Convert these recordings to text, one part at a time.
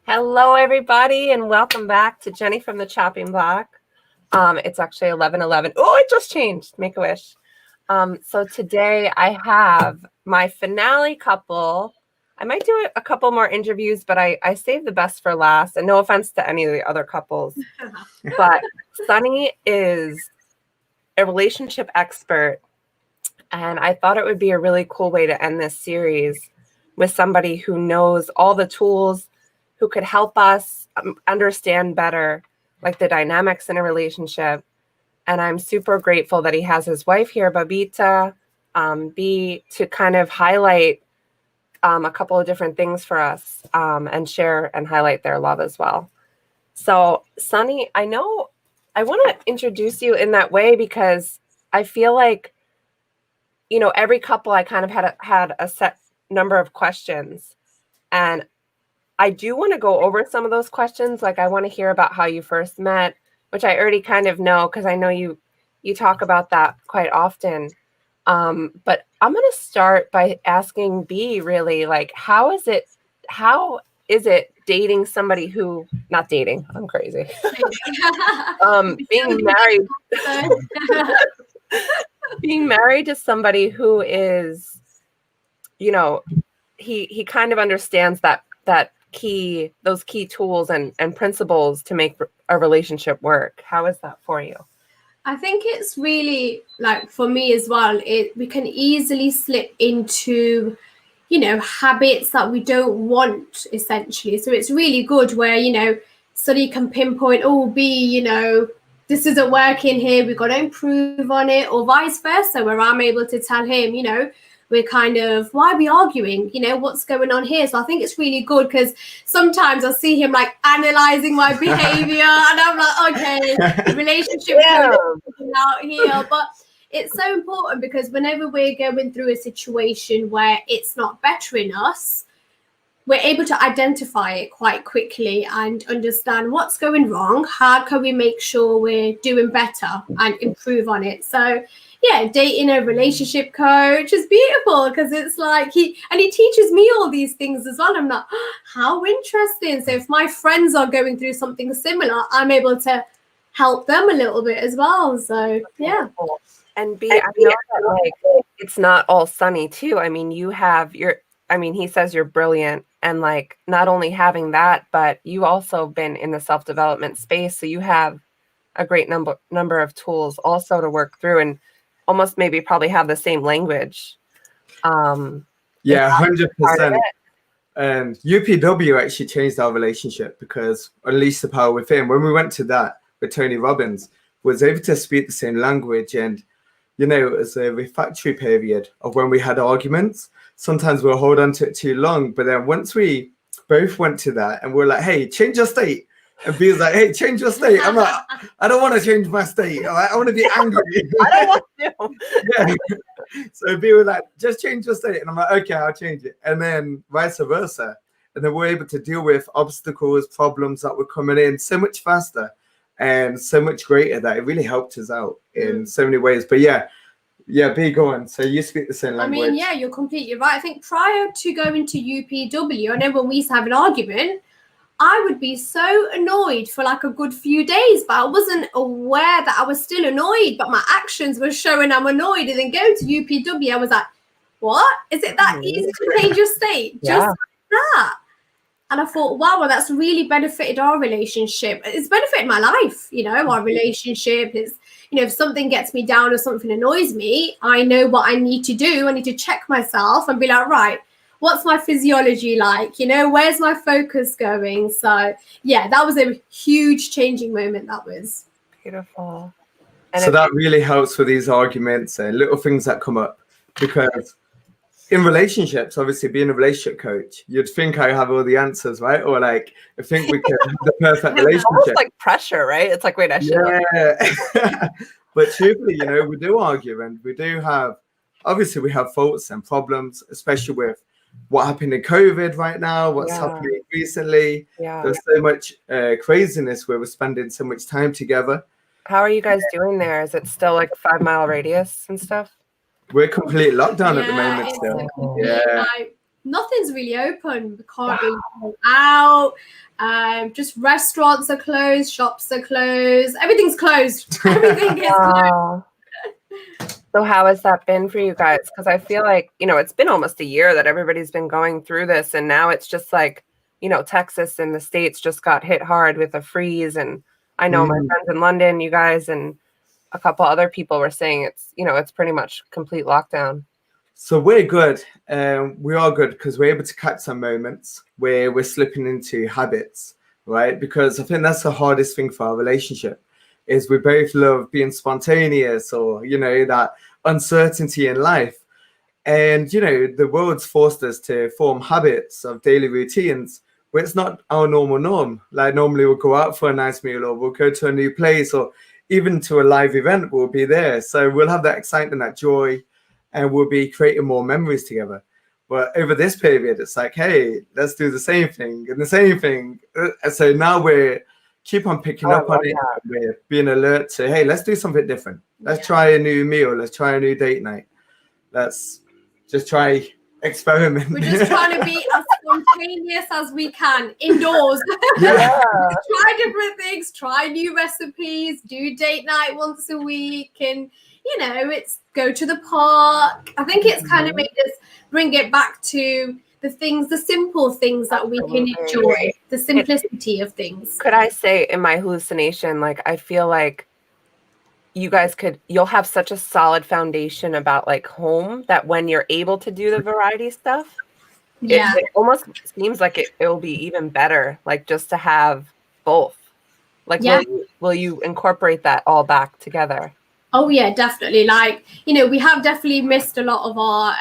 Hello, everybody, and welcome back to Jenny from the Chopping Block. It's actually 11:11. Oh, it just changed. Make a wish. So today I have my finale couple. I might do a couple more interviews, but I saved the best for last. And no offense to any of the other couples, but Sunny is a relationship expert, and I thought it would be a really cool way to end this series with somebody who knows all the tools, who could help us understand better, like the dynamics in a relationship. And I'm super grateful that he has his wife here, Babita, to kind of highlight a couple of different things for us and share and highlight their love as well. So, Sunny, I know I want to introduce you in that way because I feel like, every couple I kind of had a set number of questions. And I do want to go over some of those questions. Like I want to hear about how you first met, which I already kind of know because I know you talk about that quite often. But I'm going to start by asking B really, like, how is it dating somebody who, not dating, I'm crazy. Being married to somebody who is, he kind of understands those key tools and principles to make a relationship work. How is that for you? I think it's really, like, for me as well, we can easily slip into, habits that we don't want, essentially. So it's really good where, somebody can pinpoint, oh, B, this isn't working here, we've got to improve on it, or vice versa, where I'm able to tell him, we're kind of, why are we arguing? What's going on here? So I think it's really good because sometimes I see him like analyzing my behavior and I'm like, okay, the relationship out here. But it's so important because whenever we're going through a situation where it's not bettering us, we're able to identify it quite quickly and understand what's going wrong. How can we make sure we're doing better and improve on it? So yeah, dating a relationship coach is beautiful because it's like he teaches me all these things as well. I'm like, oh, how interesting. So if my friends are going through something similar, I'm able to help them a little bit as well. So yeah. And B, I know that like it's not all sunny too. I mean, he says you're brilliant, and like not only having that, but you also been in the self-development space, so you have a great number of tools also to work through and almost maybe probably have the same language. 100%. And UPW actually changed our relationship because Unleash the Power Within, when we went to that with Tony Robbins, was able to speak the same language. And as a refractory period of when we had arguments, sometimes we'll hold on to it too long. But then once we both went to that and we're like, hey, change your state. And B's like, hey, change your state. I'm like, I don't want to change my state. I want to be angry. I don't want to. Yeah. So B was like, just change your state. And I'm like, okay, I'll change it. And then vice versa. And then we're able to deal with obstacles, problems that were coming in so much faster and so much greater that it really helped us out in so many ways. But yeah, B, go on. So you speak the same language. I mean, yeah, you're completely right. I think prior to going to UPW, I know when we used to have an argument, I would be so annoyed for like a good few days, but I wasn't aware that I was still annoyed, but my actions were showing I'm annoyed. And then going to UPW, I was like, what? Is it that easy to change your state? Just like that. And I thought, wow, well, that's really benefited our relationship. It's benefited my life, our relationship is, if something gets me down or something annoys me, I know what I need to do. I need to check myself and be like, right, what's my physiology like? Where's my focus going? So yeah, that was a huge changing moment. That was beautiful. And so that really helps with these arguments and little things that come up, because in relationships, obviously being a relationship coach, you'd think I have all the answers, right? Or like, I think we could have the perfect relationship. Almost like pressure, right? It's like, wait, I should. Yeah. But truthfully, we do argue, and we do have, obviously we have faults and problems, especially with what happened in COVID right now, what's happening recently. There's so much craziness where we're spending so much time together. How are you guys doing there? Is it still like 5-mile radius and stuff? We're complete lockdown at the moment still. nothing's really open. We can't really go out. Just restaurants are closed, shops are closed, everything's closed. Everything is closed. Wow. So how has that been for you guys? Because I feel like, it's been almost a year that everybody's been going through this, and now it's just like, Texas and the States just got hit hard with a freeze. And I know my friends in London, you guys, and a couple other people were saying it's pretty much complete lockdown. So we're good. We are good because we're able to catch some moments where we're slipping into habits, right? Because I think that's the hardest thing for our relationship is we both love being spontaneous or, that uncertainty in life. And, the world's forced us to form habits of daily routines where it's not our normal norm. Like normally we'll go out for a nice meal or we'll go to a new place or even to a live event, we'll be there. So we'll have that excitement, that joy, and we'll be creating more memories together. But over this period, it's like, hey, let's do the same thing and the same thing. And so now we're keep on picking up on it. We're being alert to, hey, let's do something different. Let's try a new meal. Let's try a new date night. Let's just try experiment. We're just trying to be as spontaneous as we can indoors. Yeah. Try different things, try new recipes, do date night once a week, and it's go to the park. I think it's kind of made us bring it back to the simple things that we can enjoy, the simplicity of things. Could I say in my hallucination, like I feel like you guys you'll have such a solid foundation about like home that when you're able to do the variety stuff, it almost seems like it will be even better, like just to have both. Like, will you incorporate that all back together? Oh yeah, definitely. Like, we have definitely missed a lot of our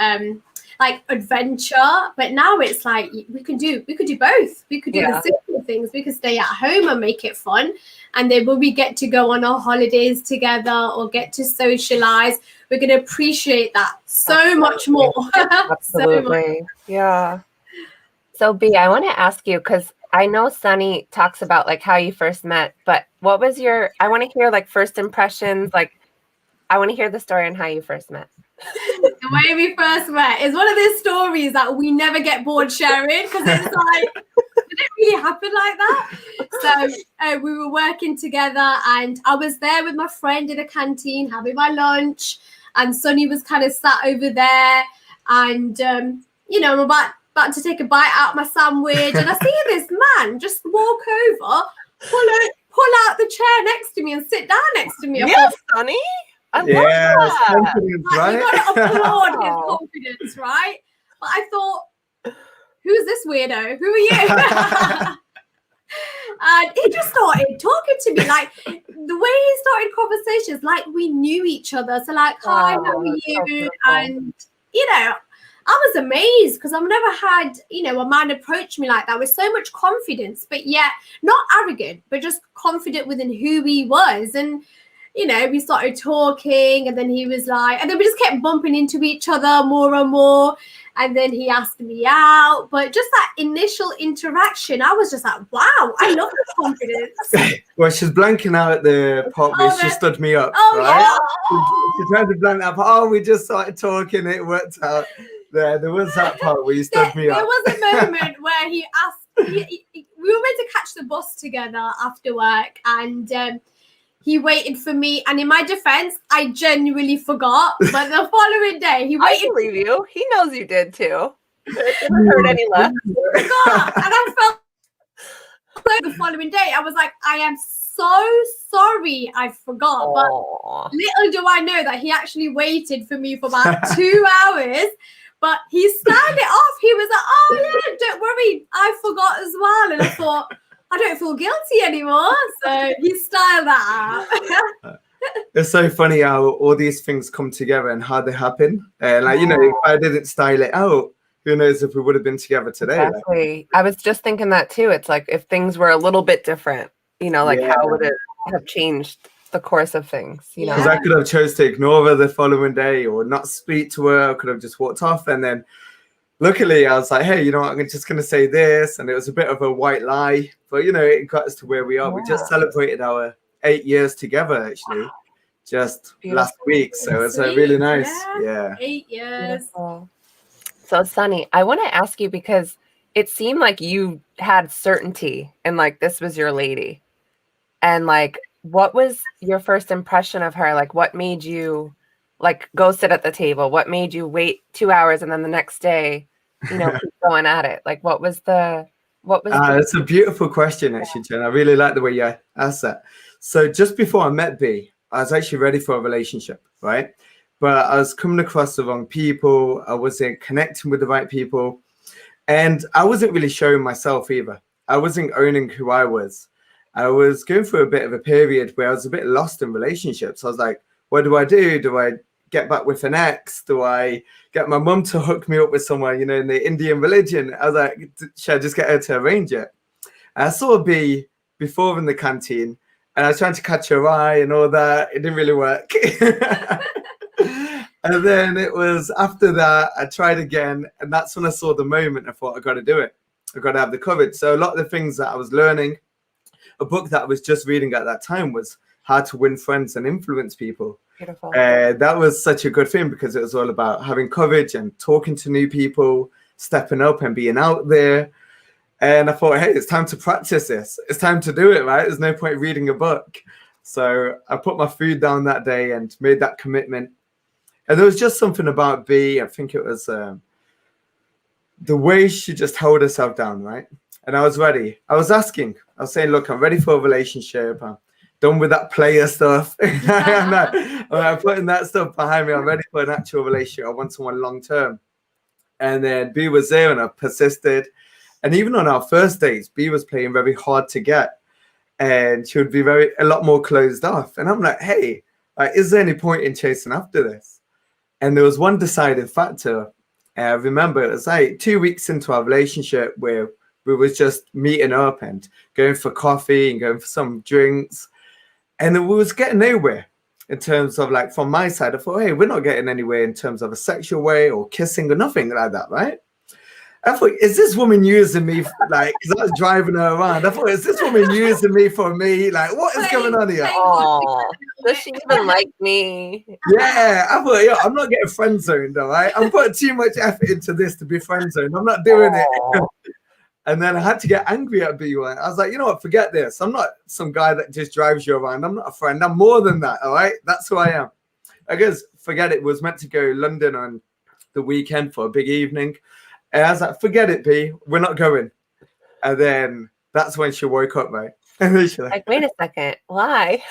like adventure, but now it's like we could do both. We could do the simple things. We could stay at home and make it fun, and then when we get to go on our holidays together or get to socialize, we're going to appreciate that so much more. Absolutely. So much. Yeah. So B, I want to ask you, because I know Sunny talks about like how you first met, but what was I want to hear like first impressions. Like I want to hear the story on how you first met. The way we first met is one of those stories that we never get bored sharing, because it's like, did it really happen like that? So we were working together and I was there with my friend in a canteen having my lunch, and Sunny was kind of sat over there, and I'm about to take a bite out of my sandwich, and I see this man just walk over, pull out the chair next to me and sit down next to me. Yes, Sunny. I love that. Confidence, right? You got to applaud his confidence, right? But I thought, who's this weirdo? Who are you? And he just started talking to me, like the way he started conversations, like we knew each other. So like, hi, how are you? So and I was amazed because I've never had, a man approach me like that with so much confidence, but yet not arrogant, but just confident within who he was. And we started talking, and then he was like, and then we just kept bumping into each other more and more. And then he asked me out. But just that initial interaction, I was just like, wow, I love the confidence. Well, she's blanking out at the part where she stood me up. Oh, right? yeah. She tried to blank that part. Oh, we just started talking. It worked out. There was that part where you stood me up. There was a moment where he asked, we were meant to catch the bus together after work, and he waited for me, and in my defense, I genuinely forgot. But the following day, he waited. I believe you. He knows you did too. It didn't hurt any less. I forgot, and I felt so the following day. I was like, I am so sorry, I forgot. Aww. But little do I know that he actually waited for me for about 2 hours. But he styled it off. He was like, oh yeah, don't worry, I forgot as well. And I thought, I don't feel guilty anymore. So he styled that out. It's so funny how all these things come together and how they happen. If I didn't style it out, who knows if we would have been together today. Exactly. I was just thinking that too. It's like if things were a little bit different, how would it have changed the course of things? Because I could have chose to ignore her the following day or not speak to her. I could have just walked off, and then luckily, I was like, hey, you know what? I'm just going to say this. And it was a bit of a white lie. But, it got us to where we are. Yeah. We just celebrated our 8 years together, actually, just last week. So it's really nice. Yeah. 8 years. Beautiful. So Sunny, I want to ask you because it seemed like you had certainty and like this was your lady. And like, what was your first impression of her? Like, what made you like go sit at the table? What made you wait 2 hours and then the next day, keep going at it? Like, what was the It's a beautiful question, actually, Jen. I really like the way you asked that. So just before I met B, I was actually ready for a relationship, right? But I was coming across the wrong people. I wasn't connecting with the right people. And I wasn't really showing myself either. I wasn't owning who I was. I was going through a bit of a period where I was a bit lost in relationships. I was like, what do I do? Do I get back with an ex? Do I get my mum to hook me up with someone, in the Indian religion? I was like, should I just get her to arrange it? And I saw a bee before in the canteen, and I was trying to catch her eye and all that. It didn't really work. And then it was after that, I tried again. And that's when I saw the moment. I thought, I got to do it. I got to have the courage. So a lot of the things that I was learning, a book that I was just reading at that time was How to Win Friends and Influence People. Beautiful. That was such a good thing because it was all about having courage and talking to new people, stepping up and being out there. And I thought, hey, it's time to practice this. It's time to do it, right? There's no point reading a book. So I put my food down that day and made that commitment. And there was just something about B, I think it was the way she just held herself down, right? And I was ready. I was saying, look, I'm ready for a relationship. I'm done with that player stuff. I'm putting that stuff behind me. I'm ready for an actual relationship. I want someone long term. And then B was there and I persisted. And even on our first dates, B was playing very hard to get. And she would be a lot more closed off. And I'm like, hey, is there any point in chasing after this? And there was one deciding factor. I remember it was like 2 weeks into our relationship where we was just meeting up and going for coffee and going for some drinks. And we was getting nowhere in terms of like, from my side, I thought, hey, we're not getting anywhere in terms of a sexual way or kissing or nothing like that, right? I thought, is this woman using me? Like, because I was driving her around. I thought, is this woman using me for me? Like, what is going on here? Oh, does she even like me? Yeah, I thought, yeah, I'm not getting friend zoned, all right? I'm putting too much effort into this to be friend zoned. I'm not doing it. And then I had to get angry at B1. I was like, you know what? Forget this. I'm not some guy that just drives you around. I'm not a friend. I'm more than that, all right? That's who I am. I guess, forget it. Was meant to go London on the weekend for a big evening. And I was like, forget it, B. We're not going. And then that's when she woke up, right? And then she like, wait a second. Why?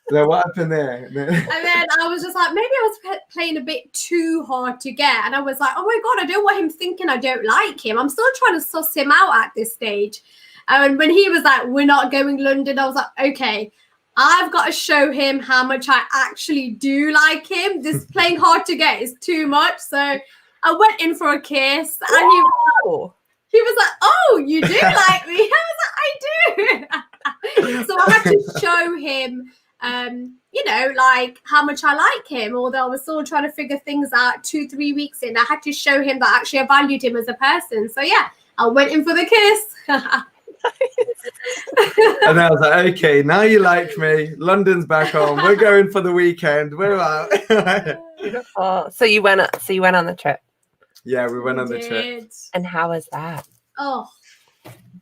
Then what happened there? And then I was just like, maybe I was playing a bit too hard to get. And I was like, oh my God, I don't want him thinking I don't like him. I'm still trying to suss him out at this stage. And when he was like, we're not going London, I was like, okay, I've got to show him how much I actually do like him. This playing hard to get is too much. So I went in for a kiss. And he was like, oh, you do like me? I was like, I do. So I had to show him, like how much I like him. Although I was still trying to figure things out 2-3 weeks in, I had to show him that actually I valued him as a person. So yeah, I went in for the kiss. And I was like, okay, now you like me. London's back home. We're going for the weekend. We're out. Beautiful. So you went on the trip. Yeah, we went on the trip. And how was that? Oh,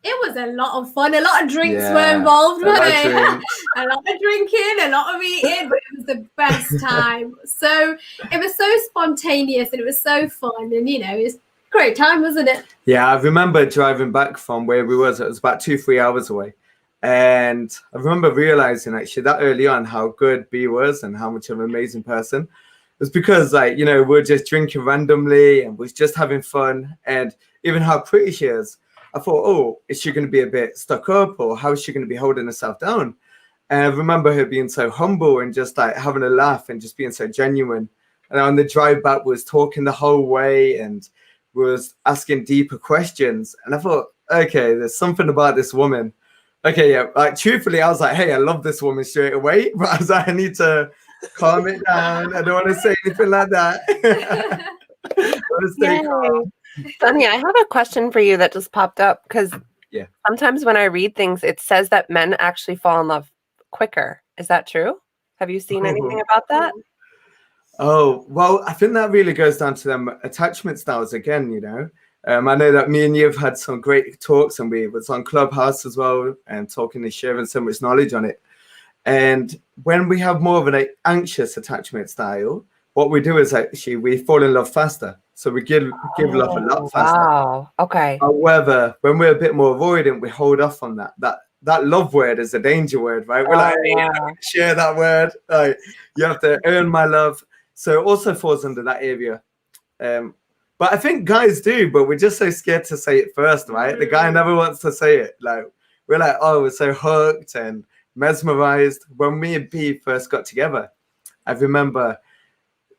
it was a lot of fun. A lot of drinks were involved with it. A lot of drinking, a lot of eating, but it was the best time. So it was so spontaneous and it was so fun. And, it was a great time, wasn't it? Yeah, I remember driving back from where we was. It was about 2-3 hours away. And I remember realizing actually that early on how good B was and how much of an amazing person. It's because we're just drinking randomly and we're just having fun, and even how pretty she is. I thought, oh, is she going to be a bit stuck up, or how is she going to be holding herself down? And I remember her being so humble and just like having a laugh and just being so genuine. And on the drive back was talking the whole way and was asking deeper questions. And I thought, okay, there's something about this woman. Okay, yeah, like truthfully, I was like, hey, I love this woman straight away. But I was like, I need to calm it down. I don't want to say anything like that. I want to stay calm. Sunny, I have a question for you that just popped up because sometimes when I read things, it says that men actually fall in love quicker. Is that true? Have you seen anything about that? Oh, well, I think that really goes down to them attachment styles again, you know. I know that me and you have had some great talks, and we was on Clubhouse as well, and talking and sharing so much knowledge on it. And when we have more of an anxious attachment style, what we do is actually we fall in love faster. So we give love a lot faster. Wow. Okay. However, when we're a bit more avoidant, we hold off on that. That love word is a danger word, right? We're like, hey, I don't share that word. Like, you have to earn my love. So it also falls under that area. But I think guys do, but we're just so scared to say it first, right? The guy never wants to say it. Like, we're like, oh, we're so hooked and mesmerized. When me and P first got together, I remember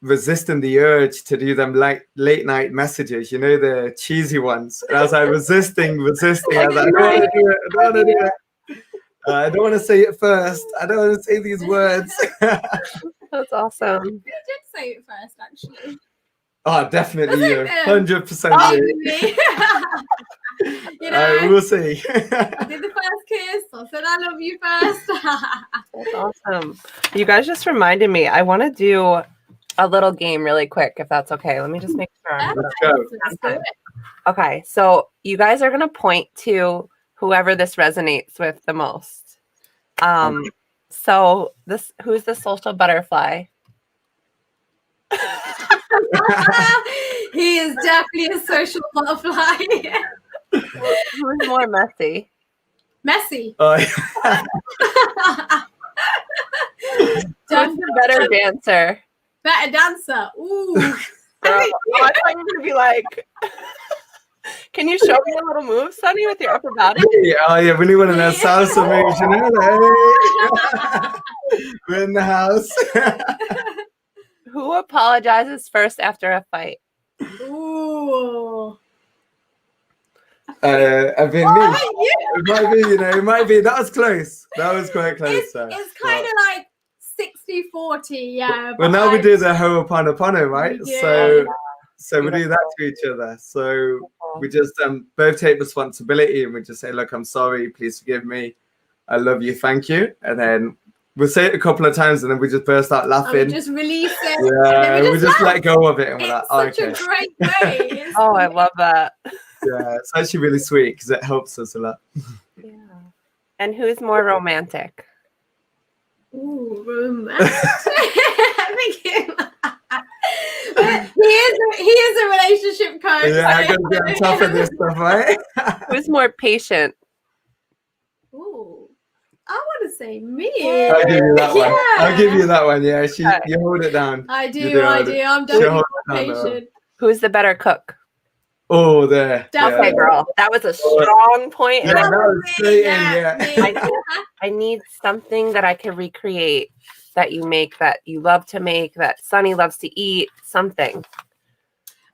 resisting the urge to do them like late night messages, you know, the cheesy ones. And I was like resisting. I was like, I don't want to do it. I don't want to do it. I don't want to say it first. I don't want to say these words. That's awesome. You did say it first, actually. Oh, definitely you. 100% Oh, you. You know, We'll see. I did the first kiss. I said I love you first. That's awesome. You guys just reminded me. I want to do a little game really quick, if that's okay. Let me just make sure. Let's go. Let's do it. Okay, so you guys are going to point to whoever this resonates with the most. So who's the social butterfly? He is definitely a social butterfly. Who's more messy? Messy. Oh, Who's the better dancer? Better dancer. Ooh. Girl, I thought you were gonna be like, can you show me a little move, Sunny, with your upper body? yeah, really want to know salsa moves, you know? Like, we're in the house. Who apologizes first after a fight? Ooh. I mean, Oh, me. It might be, you know, it might be. That was close. That was quite close. It's kind of like 60-40, yeah. Well, now we do the Ho'oponopono, right? Yeah. So we do that to each other. So we just both take responsibility and we just say, look, I'm sorry, please forgive me. I love you, thank you. And then we'll say it a couple of times and then we just burst out laughing. And we just release it. Yeah, we just let go of it. And we're It's like, such okay. a great way. Oh, I love that. Yeah, it's actually really sweet because it helps us a lot. Yeah. And who's more romantic? Ooh, romantic. He is a relationship coach. Yeah, I gotta get on top of this stuff, right? Who's more patient? Ooh, I want to say me. I'll give you that one. Yeah. I'll give you that one. Yeah, you hold it down. I do. hold it. I'm She'll definitely hold more it down, patient. Who's the better cook? Oh, there. Definitely. Okay, girl. That was a strong point. Yeah, And that was straight in, yeah. I need something that I can recreate that you make, that you love to make, that Sunny loves to eat, something.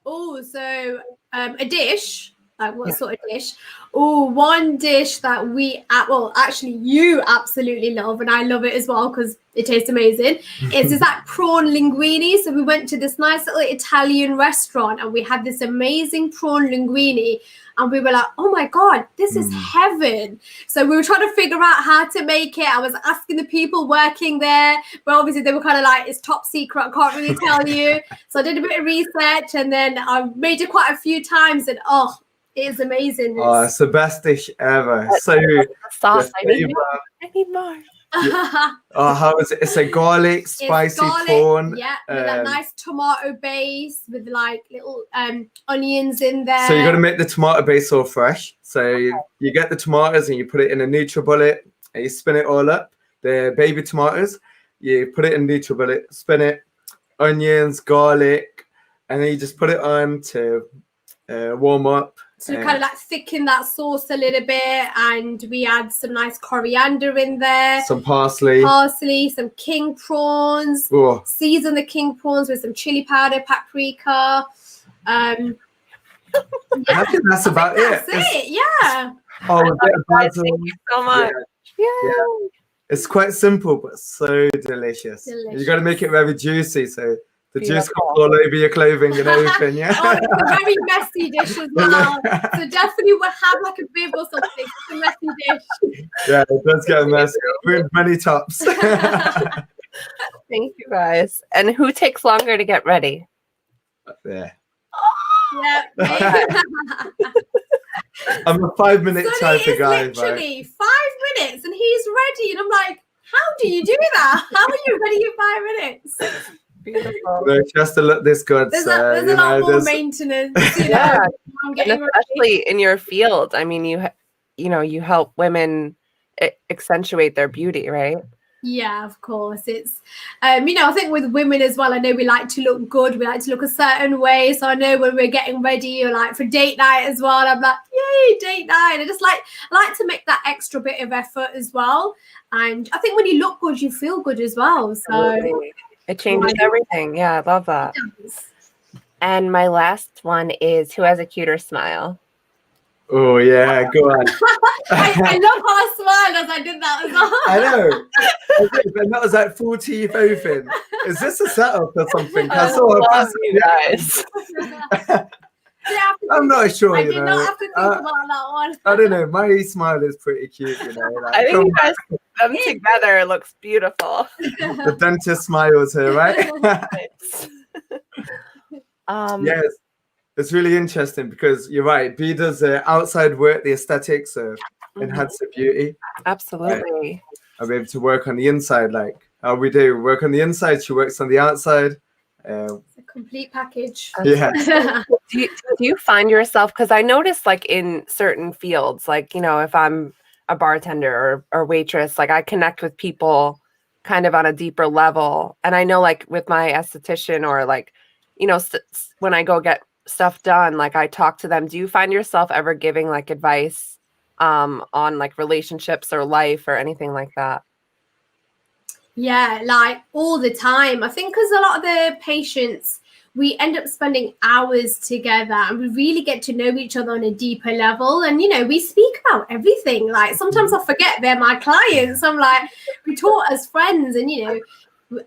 Oh, so a dish. Like what sort of dish? Oh, one dish that actually you absolutely love, and I love it as well because it tastes amazing. Is that prawn linguini. So we went to this nice little Italian restaurant and we had this amazing prawn linguini. And we were like, oh my God, this is heaven. So we were trying to figure out how to make it. I was asking the people working there, but obviously they were kind of like, it's top secret, I can't really tell you. So I did a bit of research and then I made it quite a few times and it is amazing. Oh, it's the best dish ever. So Sauce. I need more. oh, how is it? It's a garlic, spicy prawn. Yeah, with that nice tomato base with like little onions in there. So you got to make the tomato base all fresh. So you get the tomatoes and you put it in a NutriBullet and you spin it all up. The baby tomatoes, you put it in NutriBullet, spin it, onions, garlic, and then you just put it on to warm up. So kind of like thicken that sauce a little bit, and we add some nice coriander in there. Some parsley, some king prawns. Oh. Season the king prawns with some chili powder, paprika. I think that's about it. That's it, yeah. Oh, a bit of basil. Thank you so much. Yeah. It's quite simple, but so delicious. You got to make it very juicy, so the juice comes all over your clothing and everything, yeah? Oh, it's a very messy dish as well. So definitely we'll have like a bib or something. It's a messy dish. Yeah, it does get messy. With many tops. Thank you guys. And who takes longer to get ready? Yeah. Yeah. I'm a 5-minute Sonny type of is guy, literally right? 5 minutes and he's ready. And I'm like, how do you do that? How are you ready in 5 minutes? Beautiful. No, just to look this good. There's So, a lot more maintenance, Yeah. I'm And getting ready. especially in your field. I mean, you help women accentuate their beauty, right? Yeah, of course. It's, I think with women as well, I know we like to look good. We like to look a certain way. So I know when we're getting ready or like for date night as well, I'm like, yay, date night. I like to make that extra bit of effort as well. And I think when you look good, you feel good as well. So Absolutely. It changes everything. Yeah, I love that. And my last one is who has a cuter smile? Oh, yeah, go on. I love how I smiled as I did that as well. I know. And that was like full teeth, everything. Is this a setup or something? I saw her love pass you guys. Yeah, I'm not sure, I you did know. not have to think about that one. I don't know. My smile is pretty cute, you know. Like, I think you guys them together looks beautiful. the dentist smiles here, right? Yes, it's really interesting because you're right. B does the outside work, the aesthetics, so enhance the beauty. Absolutely. I'll be able to work on the inside, like how we do. Work on the inside, she works on the outside. It's a complete package. Yeah. Do you find yourself, because I notice like in certain fields, like, if I'm a bartender or waitress, like I connect with people kind of on a deeper level. And I know like with my esthetician or like, when I go get stuff done, like I talk to them. Do you find yourself ever giving like advice on like relationships or life or anything like that? Yeah, like all the time. I think because a lot of the patients, we end up spending hours together and we really get to know each other on a deeper level. And, we speak about everything. Like sometimes I forget they're my clients. I'm like, we talk as friends and,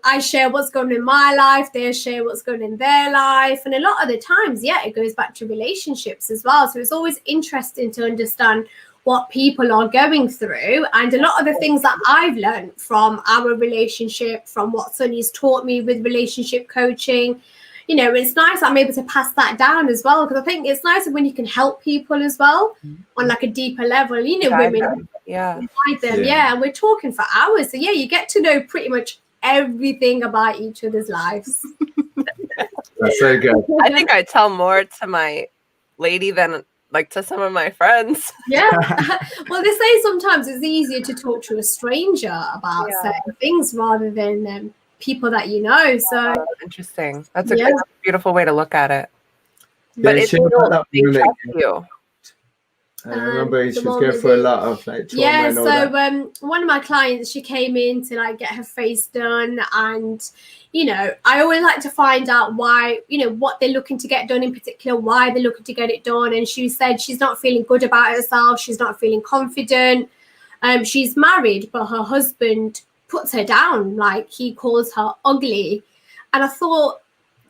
I share what's going on in my life. They share what's going on in their life. And a lot of the times, yeah, it goes back to relationships as well. So it's always interesting to understand what people are going through. And a lot of the things that I've learned from our relationship, from what Sonny's taught me with relationship coaching, it's nice I'm able to pass that down as well. Because I think it's nicer when you can help people as well on like a deeper level, women. Guide them. Yeah. And we're talking for hours. So yeah, you get to know pretty much everything about each other's lives. That's so good. I think I tell more to my lady than like to some of my friends. Yeah. Well, they say sometimes it's easier to talk to a stranger about certain things rather than people that you know. So interesting. That's a good, beautiful way to look at it. But it's they trust you. I remember she was going through a lot of like trauma and all that. One of my clients, she came in to like get her face done, and I always like to find out why, what they're looking to get done in particular, why they're looking to get it done. And she said she's not feeling good about herself, she's not feeling confident. She's married, but her husband puts her down, like he calls her ugly. And I thought,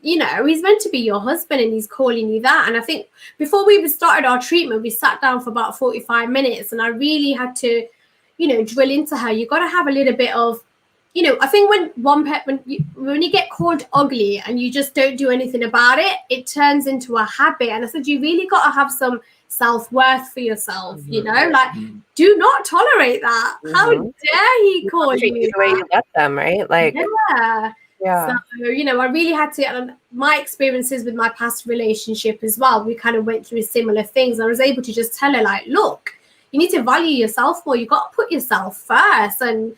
he's meant to be your husband and he's calling you that. And I think before we even started our treatment, we sat down for about 45 minutes and I really had to, drill into her. You got to have a little bit of, I think when you get called ugly and you just don't do anything about it, it turns into a habit. And I said, you really got to have some self-worth for yourself, like do not tolerate that. How dare he call you the way you let them, right? Like So, I really had to, and my experiences with my past relationship as well, we kind of went through similar things. I was able to just tell her, like, look, you need to value yourself more. You got to put yourself first. And,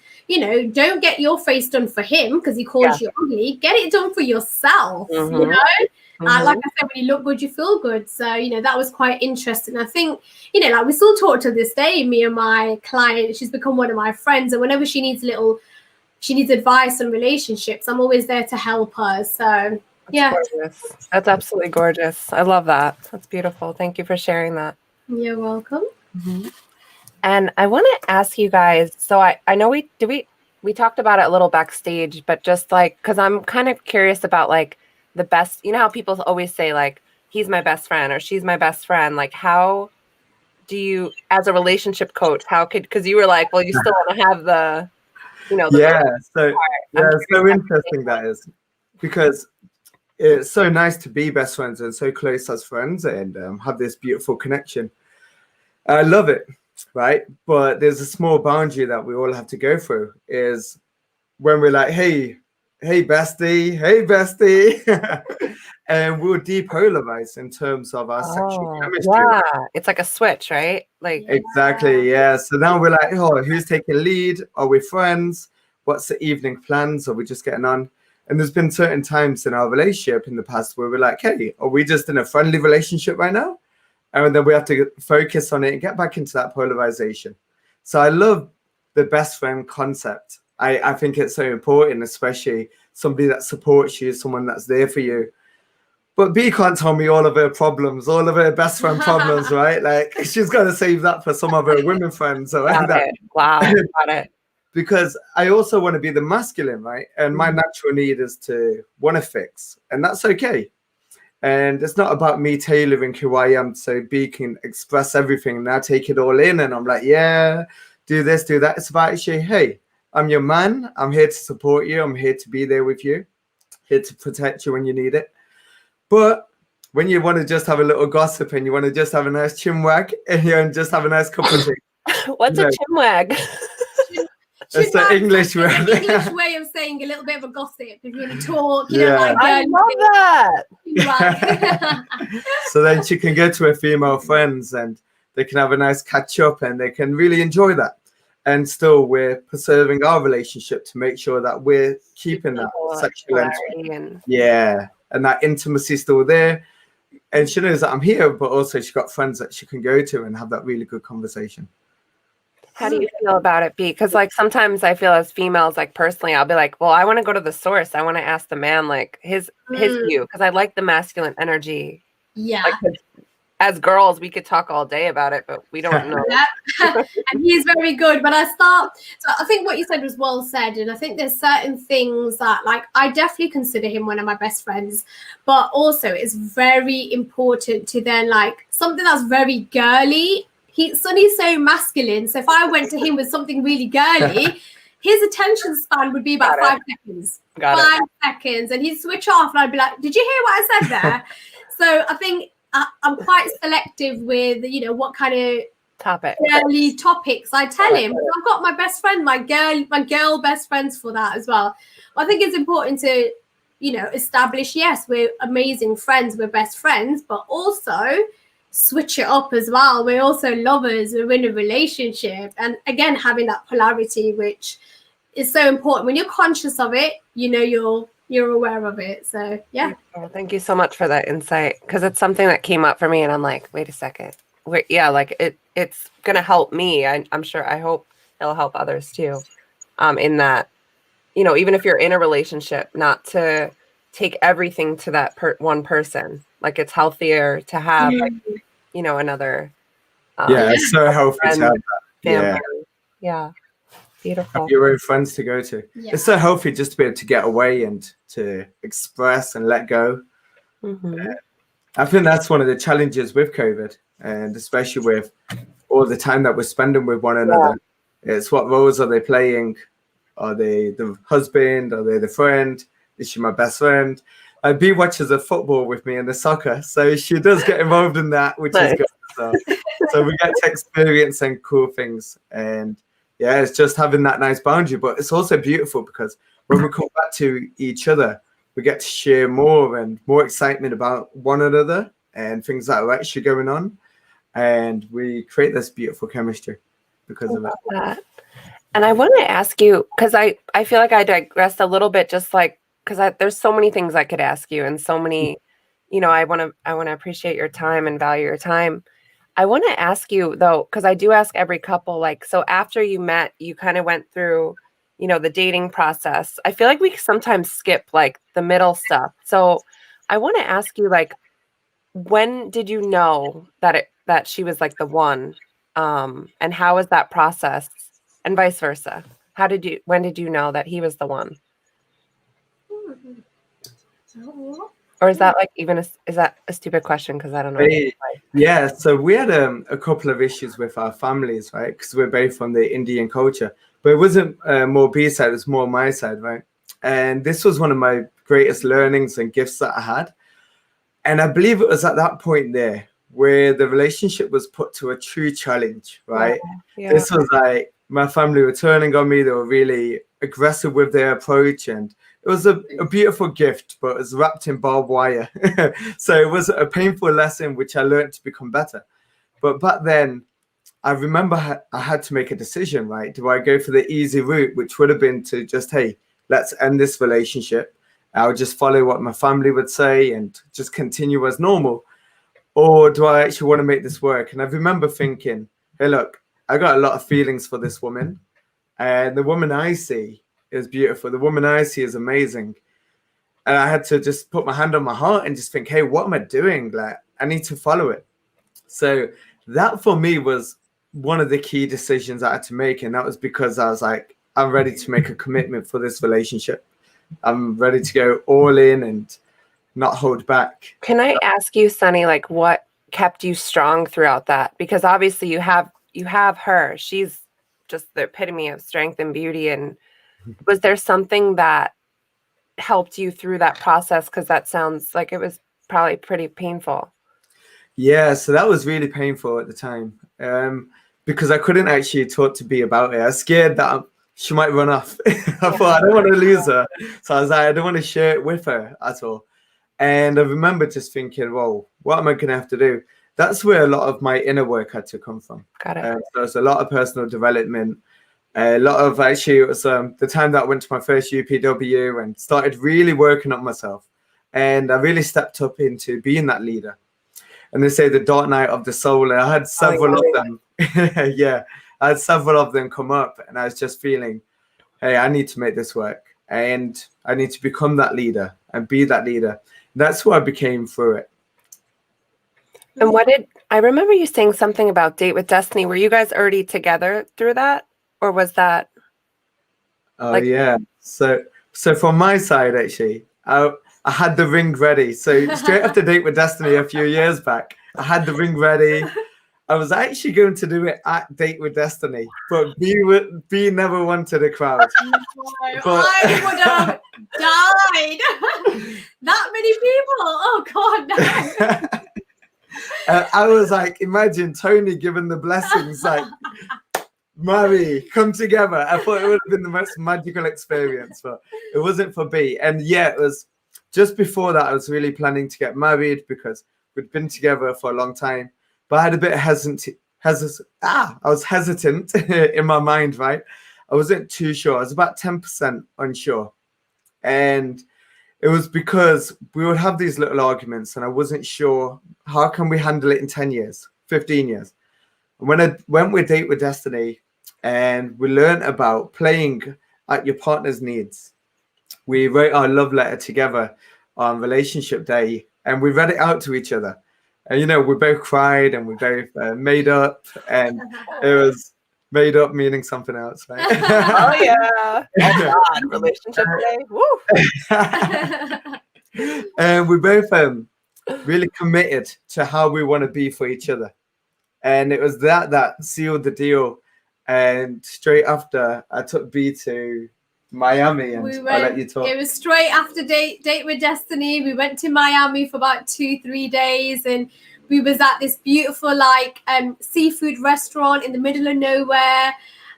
don't get your face done for him because he calls you ugly. Get it done for yourself, Like I said, when you look good, you feel good. So, that was quite interesting. I think, like we still talk to this day, me and my client, she's become one of my friends. And whenever she needs advice on relationships, I'm always there to help her. So that's absolutely gorgeous. I love that. That's beautiful. Thank you for sharing that. You're welcome. And I want to ask you guys, so I know we talked about it a little backstage, but just like, because I'm kind of curious about like the best, how people always say like, he's my best friend or she's my best friend. Like, how do you, as a relationship coach, because you were like, well, you still want to have you know, Yeah, so I'm so curious. interesting that is, because it's so nice to be best friends and so close as friends and have this beautiful connection. I love it, right? But there's a small boundary that we all have to go through is when we're like, hey bestie, and we'll depolarize in terms of our sexual Oh, chemistry. yeah. It's like a switch, right? Like, Exactly, yeah. So now we're like, oh, who's taking lead? Are we friends? What's the evening plans? Are we just getting on? And there's been certain times in our relationship in the past where we're like, hey, are we just in a friendly relationship right now? And then we have to focus on it and get back into that polarization. So I love the best friend concept. I think it's so important, especially somebody that supports you, someone that's there for you. But B can't tell me all of her problems, all of her best friend problems, right? Like she's got to save that for some of her women friends around that. wow, got it. Because I also want to be the masculine, right? And my natural need is to want to fix, and that's okay. And it's not about me tailoring who I am so B can express everything and I take it all in and I'm like, yeah, do this, do that. It's about actually, hey, I'm your man. I'm here to support you. I'm here to be there with you, here to protect you when you need it. But when you want to just have a little gossip and you want to just have a nice chin wag and just have a nice cup of tea. What's a chin wag? It's the English word. English way of saying a little bit of a gossip. If you're going to talk, I love that. So then she can go to her female friends and they can have a nice catch up and they can really enjoy that. And still, we're preserving our relationship to make sure that we're keeping that sexual and that intimacy still there. And she knows that I'm here, but also she's got friends that she can go to and have that really good conversation. How do you feel about it, B? Because like sometimes I feel as females, like personally, I'll be like, well, I want to go to the source. I want to ask the man like his view because I like the masculine energy. Yeah. Like, as girls, we could talk all day about it, but we don't know. And he's very good. But so I think what you said was well said. And I think there's certain things that, like, I definitely consider him one of my best friends. But also it's very important to then, like, something that's very girly. Sonny's so masculine. So if I went to him with something really girly, his attention span would be about 5 seconds. 5 seconds. And he'd switch off and I'd be like, did you hear what I said there? So I think I'm quite selective with, what kind of girly topics I tell him. I've got my best friend, my girl best friends for that as well. I think it's important to, establish, yes, we're amazing friends, we're best friends, but also switch it up as well. We're also lovers, we're in a relationship. And again, having that polarity, which is so important. When you're conscious of it, you're aware of it. So yeah. Well, thank you so much for that insight, because it's something that came up for me and I'm like, wait a second. It's gonna help me. I'm sure, I hope it'll help others too. In that, even if you're in a relationship, not to take everything to that one person. Like it's healthier to have another it's so healthy to have that. Family. Yeah. Beautiful. Have your own friends to go to. Yeah. It's so healthy just to be able to get away and to express and let go. I think that's one of the challenges with COVID, and especially with all the time that we're spending with one another. It's what roles are they playing? Are they the husband? Are they the friend? Is she my best friend? B watches the football with me and the soccer, so she does get involved in that, which is good. So we get to experience and cool things, and yeah, it's just having that nice boundary. But it's also beautiful because when we come back to each other, we get to share more and more excitement about one another and things that are actually going on, and we create this beautiful chemistry because of that. And I want to ask you, because I feel like I digressed a little bit, just like because there's so many things I could ask you, and so many, I want to appreciate your time and value your time. I want to ask you though, because I do ask every couple, like, so after you met, you kind of went through, the dating process. I feel like we sometimes skip like the middle stuff. So I want to ask you, like, when did you know that she was like the one, and how was that process, and vice versa? When did you know that he was the one? Or is that like even is that a stupid question? Because I don't know. Yeah, so we had a couple of issues with our families, right? Because we're both from the Indian culture, but it wasn't more B side; it was more my side, right? And this was one of my greatest learnings and gifts that I had. And I believe it was at that point there where the relationship was put to a true challenge, right? Yeah. This was like my family were turning on me. They were really aggressive with their approach, and it was a beautiful gift, but it was wrapped in barbed wire. So it was a painful lesson, which I learned to become better. But back then, I remember I had to make a decision, right? Do I go for the easy route, which would have been to just, hey, let's end this relationship. I'll just follow what my family would say and just continue as normal. Or do I actually want to make this work? And I remember thinking, hey, look, I got a lot of feelings for this woman. And the woman I see is beautiful. The woman I see is amazing. And I had to just put my hand on my heart and just think, hey, what am I doing? Like, I need to follow it. So that for me was one of the key decisions I had to make. And that was because I was like, I'm ready to make a commitment for this relationship. I'm ready to go all in and not hold back. Can I ask you, Sunny, like what kept you strong throughout that? Because obviously you have her. She's just the epitome of strength and beauty. And was there something that helped you through that process? Because that sounds like it was probably pretty painful. Yeah, so that was really painful at the time because I couldn't actually talk to B about it. I was scared that she might run off. I thought I don't want to lose her. So I was like, I don't want to share it with her at all. And I remember just thinking, well, what am I going to have to do? That's where a lot of my inner work had to come from. Got it. So it's a lot of personal development. A lot of actually, it was the time that I went to my first UPW and started really working on myself. And I really stepped up into being that leader. And they say the dark night of the soul. And I had several of them. Yeah, I had several of them come up. And I was just feeling, hey, I need to make this work. And I need to become that leader and be that leader. That's what I became through it. And I remember you saying something about Date with Destiny. Were you guys already together through that? Or was that? Oh, yeah. So from my side, actually, I had the ring ready. So straight after Date with Destiny a few years back, I had the ring ready. I was actually going to do it at Date with Destiny, but B never wanted a crowd. But I would have died. That many people. Oh God, no. I was like, imagine Tony giving the blessings, like, marry, come together. I thought it would have been the most magical experience, but it wasn't for B. And yeah, it was just before that I was really planning to get married because we'd been together for a long time. But I had a bit of I was hesitant in my mind, right? I wasn't too sure. I was about 10% unsure. And it was because we would have these little arguments and I wasn't sure how can we handle it in 10 years, 15 years. And when I went with Date with Destiny and we learned about playing at your partner's needs, we wrote our love letter together on relationship day and we read it out to each other. And, you know, we both cried and we both made up, and it was made up meaning something else, right? Oh, yeah. Oh, God. Relationship day. Woo. And we both really committed to how we want to be for each other. And it was that sealed the deal. And straight after, I took B to Miami, and I'll let you talk. It was straight after Date with Destiny. We went to Miami for about 2-3 days, and we was at this beautiful seafood restaurant in the middle of nowhere.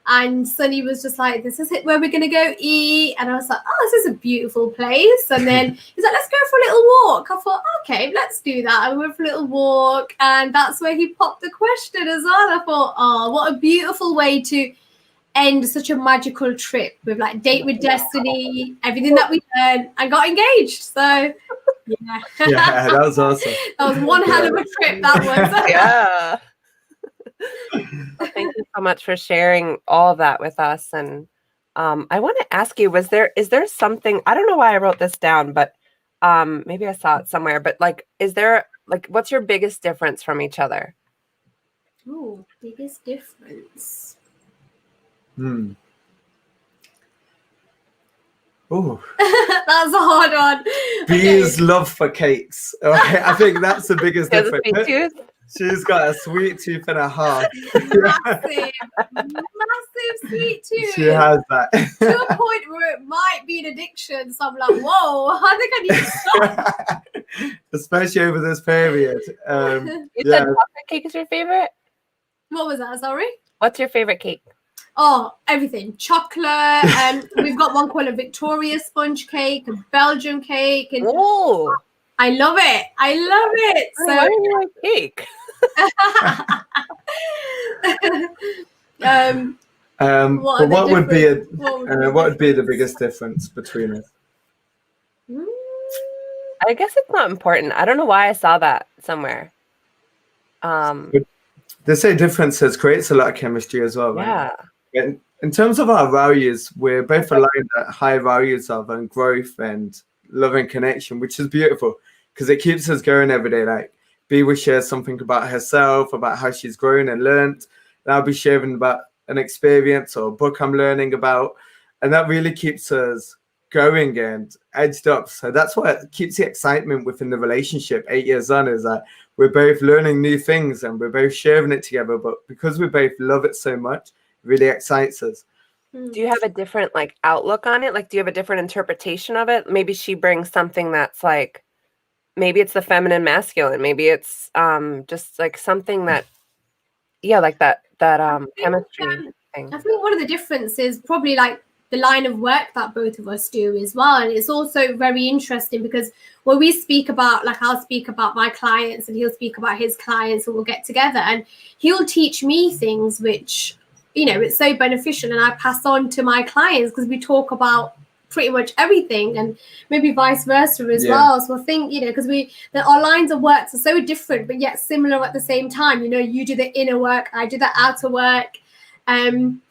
And Sunny was just like, this is it where we're gonna go eat. And I was like, oh, this is a beautiful place. And then he's like, let's go for a little walk. I thought, okay, let's do that. And we went for a little walk, and that's where he popped the question as well. I thought, oh, what a beautiful way to end such a magical trip with like Date with Destiny, everything that we learned, and got engaged. So yeah, yeah, that was awesome. That was one hell of a trip. That was. Yeah. Well, thank you so much for sharing all of that with us. And I want to ask you, is there something, I don't know why I wrote this down, but maybe I saw it somewhere, but like, is there like, what's your biggest difference from each other? Oh, biggest difference. Oh, That's a hard one. Bee's love for cakes. Okay, I think that's the biggest She has a difference. sweet tooth. She's got a sweet tooth and a half. Massive sweet tooth. She has that. To a point where it might be an addiction. So I'm like, whoa, I think I need to stop. Especially over this period. You Yeah. said chocolate cake is your favorite? What was that? Sorry. What's your favorite cake? Oh, everything. Chocolate. We've got one called a Victoria sponge cake, a Belgian cake, and Oh, I love it. I love it. why do you like cake? What would be what the biggest difference between us? I guess it's not important. I don't know why I saw that somewhere. They say differences creates a lot of chemistry as well, right? Yeah. In terms of our values, we're both aligned at high values of growth and love and connection, which is beautiful because it keeps us going every day. Like Bea will share something about herself, about how she's grown and learned, and I'll be sharing about an experience or a book I'm learning about, and that really keeps us going and edged up. So that's what keeps the excitement within the relationship 8 years on, is that we're both learning new things and we're both sharing it together, but because we both love it so much, it really excites us. Do you have a different like outlook on it? Like, do you have a different interpretation of it? Maybe she brings something that's like, maybe it's the feminine masculine. Maybe it's just like something that, yeah, like that chemistry thing. I think one of the differences is probably like the line of work that both of us do as well. And it's also very interesting because when we speak about, like I'll speak about my clients and he'll speak about his clients, and we'll get together and he'll teach me things which, you know, it's so beneficial and I pass on to my clients because we talk about pretty much everything, and maybe vice versa as well. So I think, you know, because our lines of works are so different but yet similar at the same time. You know, you do the inner work, I do the outer work.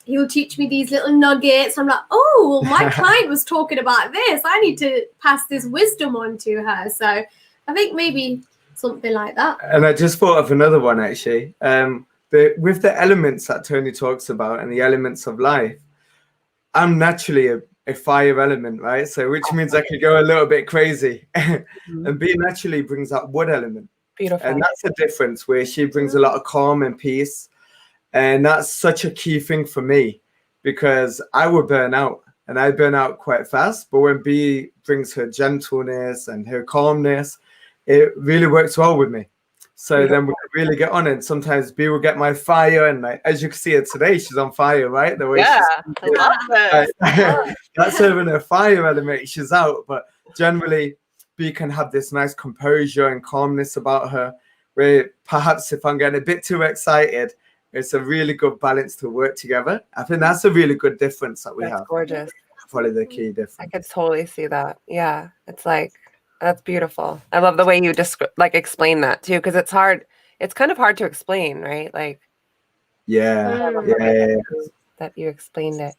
He'll teach me these little nuggets. I'm like, oh, my client was talking about this. I need to pass this wisdom on to her. So I think maybe something like that. And I just thought of another one actually. With the elements that Tony talks about and the elements of life, I'm naturally a fire element, right? So which means I could go a little bit crazy. And Bea naturally brings that wood element. Beautiful. And that's a difference where she brings a lot of calm and peace. And that's such a key thing for me because I would burn out, and I burn out quite fast. But when Bea brings her gentleness and her calmness, it really works well with me. So then we can really get on, and sometimes Bea will get my fire, and like, as you can see her today, she's on fire, right? The way I love this. that's her in her fire element. She's out, but generally Bea can have this nice composure and calmness about her, where perhaps if I'm getting a bit too excited, it's a really good balance to work together. I think that's a really good difference that we have. Gorgeous. Probably the key difference. I could totally see that. Yeah, it's like, that's beautiful. I love the way you explain that too, because it's hard. It's kind of hard to explain, right? Like, yeah. That you explained it.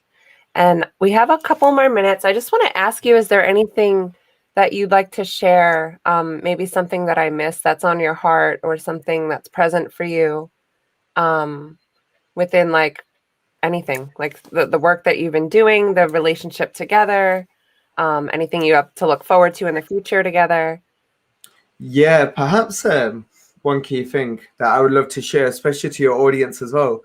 And we have a couple more minutes. I just want to ask you: is there anything that you'd like to share? Maybe something that I missed that's on your heart, or something that's present for you, within like anything, like the work that you've been doing, the relationship together. Anything you have to look forward to in the future together? Yeah, perhaps one key thing that I would love to share, especially to your audience as well,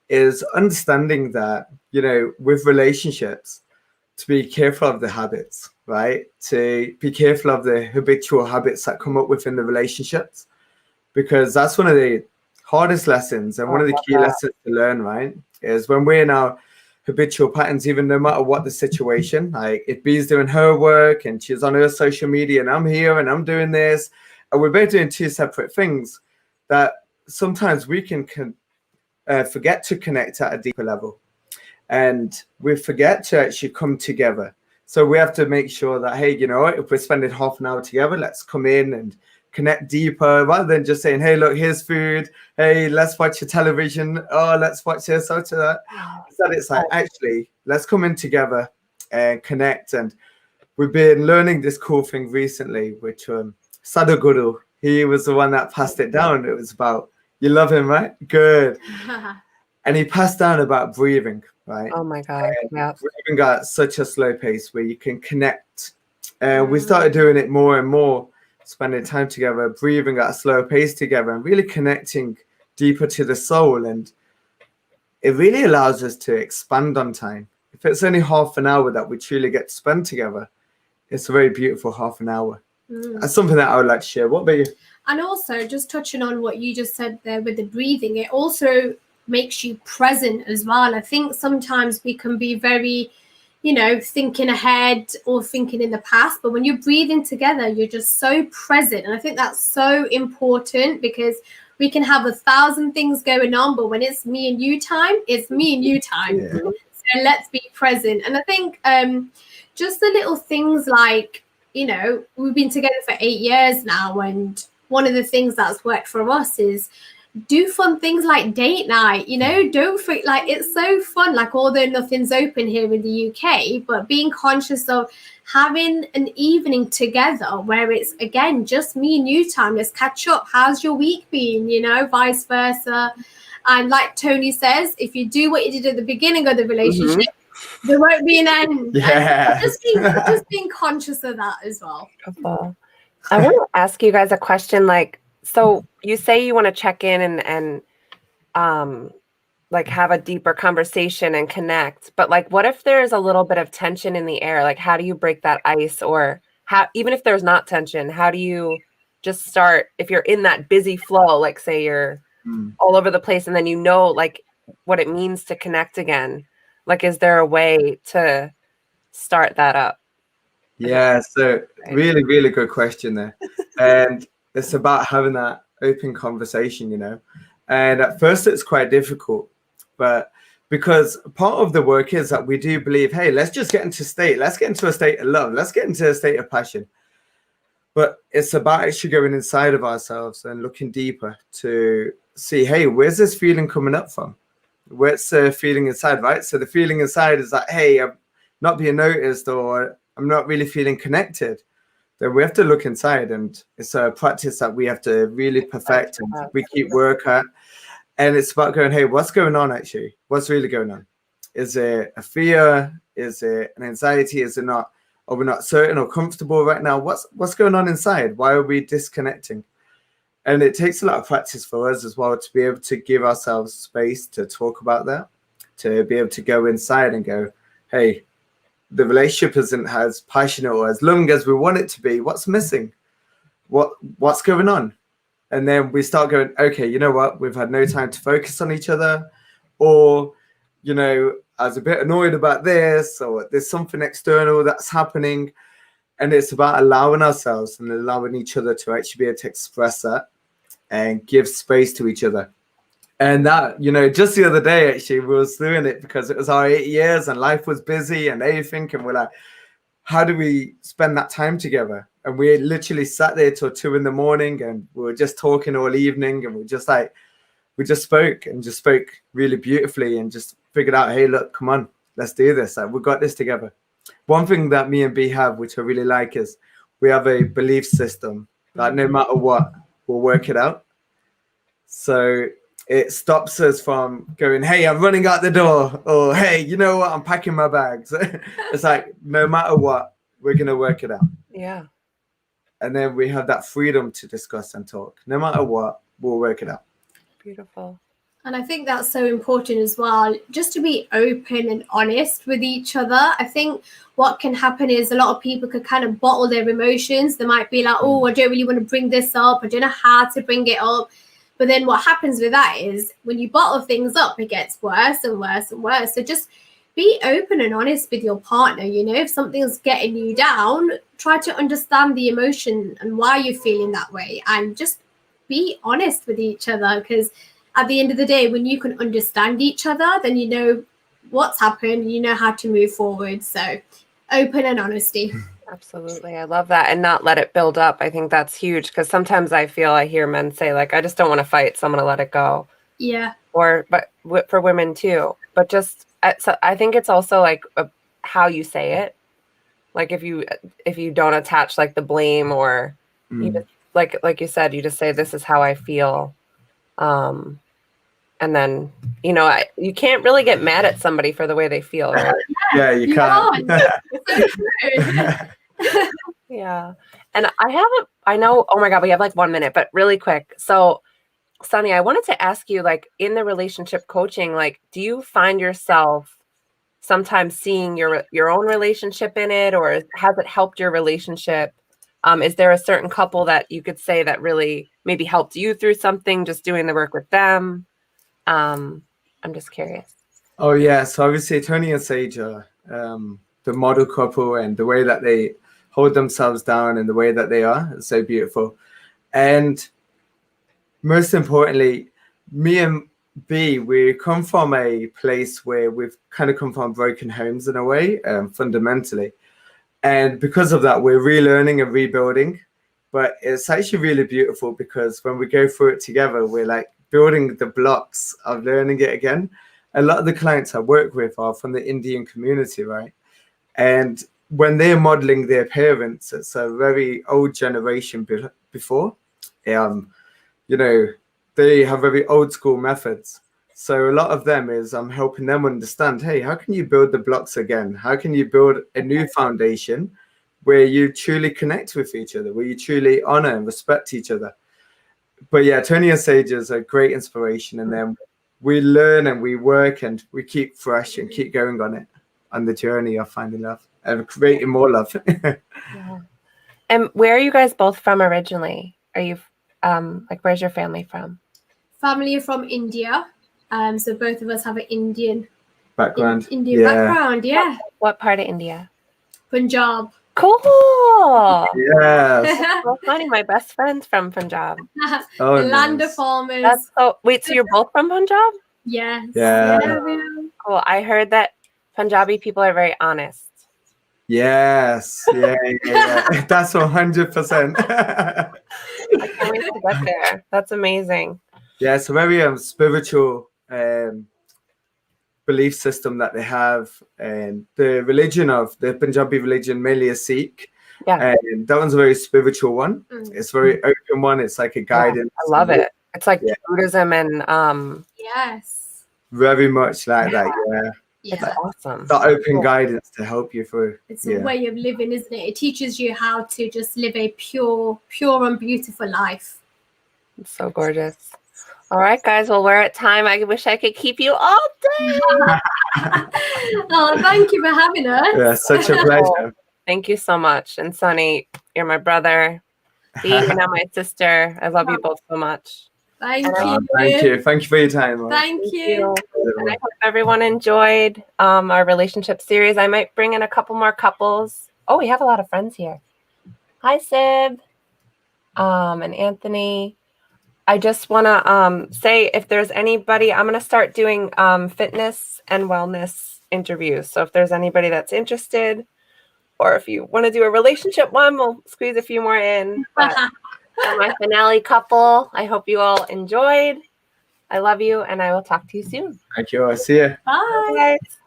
is understanding that, you know, with relationships, to be careful of the habits, right? To be careful of the habitual habits that come up within the relationships, because that's one of the hardest lessons and one of the key lessons to learn, right? Is when we're in our habitual patterns, even no matter what the situation, like if Bea's doing her work and she's on her social media and I'm here and I'm doing this, and we're both doing two separate things, that sometimes we can forget to connect at a deeper level, and we forget to actually come together. So we have to make sure that, hey, you know what, if we're spending half an hour together, let's come in and connect deeper, rather than just saying, hey, look, here's food, hey, let's watch a television, oh, let's watch this, or that. So it's like, actually, let's come in together and connect. And we've been learning this cool thing recently, which Sadhguru, he was the one that passed it down. It was about, you love him, right? Good. And he passed down about breathing, right? Oh my God. Yeah. Breathing at such a slow pace where you can connect And we started doing it more and more, spending time together, breathing at a slower pace together, and really connecting deeper to the soul. And it really allows us to expand on time. If it's only half an hour that we truly get to spend together, it's a very beautiful half an hour. That's something that I would like to share. What about you? And also, just touching on what you just said there with the breathing, it also makes you present as well. I think sometimes we can be very, thinking ahead or thinking in the past, but when you're breathing together, you're just so present. And I think that's so important, because we can have 1,000 things going on, but when it's me and you time, it's me and you time. Yeah. So let's be present. And I think just the little things like, we've been together for 8 years now, and one of the things that's worked for us is do fun things like date night. Don't freak, like, it's so fun, like, although nothing's open here in the UK, but being conscious of having an evening together where it's, again, just me and you time. Let's catch up. How's your week been? Vice versa. And like Tony says, if you do what you did at the beginning of the relationship, there won't be an end. Yeah. Just being conscious of that as well. Beautiful. I want to ask you guys a question. Like, so you say you want to check in and like have a deeper conversation and connect, but like, what if there's a little bit of tension in the air? Like, how do you break that ice? Or how, even if there's not tension, how do you just start, if you're in that busy flow, like say you're all over the place, and then like what it means to connect again? Like, is there a way to start that up? Yeah, so really, really good question there. And it's about having that open conversation, And at first it's quite difficult, but because part of the work is that we do believe, hey, let's just get into let's get into a state of love. Let's get into a state of passion. But it's about actually going inside of ourselves and looking deeper to see, hey, where's this feeling coming up from? Where's the feeling inside, right? So the feeling inside is that, hey, I'm not being noticed, or I'm not really feeling connected. Then we have to look inside, and it's a practice that we have to really perfect and we keep work at. And it's about going, hey, what's going on actually? What's really going on? Is it a fear? Is it an anxiety? Is it not? Are we not certain or comfortable right now? What's going on inside? Why are we disconnecting? And it takes a lot of practice for us as well to be able to give ourselves space to talk about that, to be able to go inside and go, hey, the relationship isn't as passionate or as loving as we want it to be. What's missing? What's going on? And then we start going, okay, you know what? We've had no time to focus on each other, or, I was a bit annoyed about this, or there's something external that's happening. And it's about allowing ourselves and allowing each other to actually be able to express that and give space to each other. And that, just the other day, actually, we was doing it because it was our 8 years and life was busy and everything. And we're like, how do we spend that time together? And we literally sat there till 2 a.m. and we were just talking all evening. And we just spoke really beautifully and just figured out, hey, look, come on, let's do this. Like, we got this together. One thing that me and B have, which I really like, is we have a belief system that no matter what, we'll work it out. So it stops us from going, hey, I'm running out the door, or hey, you know what, I'm packing my bags. It's like, no matter what, we're going to work it out. Yeah. And then we have that freedom to discuss and talk. No matter what, we'll work it out. Beautiful. And I think that's so important as well, just to be open and honest with each other. I think what can happen is a lot of people could kind of bottle their emotions. They might be like, oh, I don't really want to bring this up. I don't know how to bring it up. But then what happens with that is when you bottle things up, it gets worse and worse and worse. So just be open and honest with your partner. If something's getting you down, try to understand the emotion and why you're feeling that way, and just be honest with each other, because at the end of the day, when you can understand each other, then you know what's happened, you know how to move forward. So open and honesty. Absolutely. I love that. And not let it build up. I think that's huge, because sometimes I hear men say, like, I just don't want to fight, so I'm going to let it go. Yeah. But for women too. But just, so I think it's also like how you say it. Like if you don't attach like the blame, or you just, like you said, you just say, this is how I feel. And then, you can't really get mad at somebody for the way they feel, right? Yeah, you can't. Yeah. And I know, oh my God, we have like 1 minute, but really quick. So, Sunny, I wanted to ask you, like, in the relationship coaching, like, do you find yourself sometimes seeing your own relationship in it, or has it helped your relationship? Is there a certain couple that you could say that really maybe helped you through something, just doing the work with them? I'm just curious. Oh yeah, so obviously Tony and Sage are the model couple, and the way that they hold themselves down and the way that they are is so beautiful. And most importantly, me and B, we come from a place where we've kind of come from broken homes in a way, fundamentally. And because of that, we're relearning and rebuilding. But it's actually really beautiful because when we go through it together, we're like building the blocks of learning it again. A lot of the clients I work with are from the Indian community, right? And when they're modeling their parents, it's a very old generation before. You know, they have very old school methods. So a lot of them is I'm helping them understand, hey, how can you build the blocks again? How can you build a new foundation where you truly connect with each other, where you truly honor and respect each other? But yeah, Tony and Sage is a great inspiration. And then we learn and we work and we keep fresh and keep going on the journey of finding love and creating more love. Yeah. And where are you guys both from originally? Are you like, where's your family from? Family are from India. So both of us have an Indian Background. background. Yeah. What part of India? Punjab. Cool. Yes. So funny. My best friend's from Punjab. Oh, The land of nice. farmers. Wait, so you're both from Punjab? Yes. Yeah. we are. Cool. I heard that Punjabi people are very honest. Yes. Yeah. That's 100%. I can't wait to get there. That's amazing. Yeah, it's a very spiritual belief system that they have, and the religion of the Punjabi religion mainly is Sikh. Yeah. And that one's a very spiritual one. It's a very open one. It's like a guidance. I love it. It's like Yeah. Buddhism and Yes. Very much like that. Yeah. it's Yeah. awesome. That open guidance to help you through. It's a way of living, isn't it? It teaches you how to just live a pure and beautiful life. It's so gorgeous. All right, guys. Well, we're at time. I wish I could keep you all day. Oh, thank you for having us. Yeah, such a pleasure. Thank you so much. And Sunny, you're my brother. Dee, you're now my sister. I love you both so much. Thank And you. Thank you. Thank you for your time. Thank you. And I hope everyone enjoyed our relationship series. I might bring in a couple more couples. Oh, we have a lot of friends here. Hi, Sib. And Anthony. I just want to say, if there's anybody, I'm going to start doing fitness and wellness interviews. So if there's anybody that's interested, or if you want to do a relationship one, we'll squeeze a few more in. But for my finale couple, I hope you all enjoyed. I love you, and I will talk to you soon. Thank you. I'll see you. Bye. Bye, guys.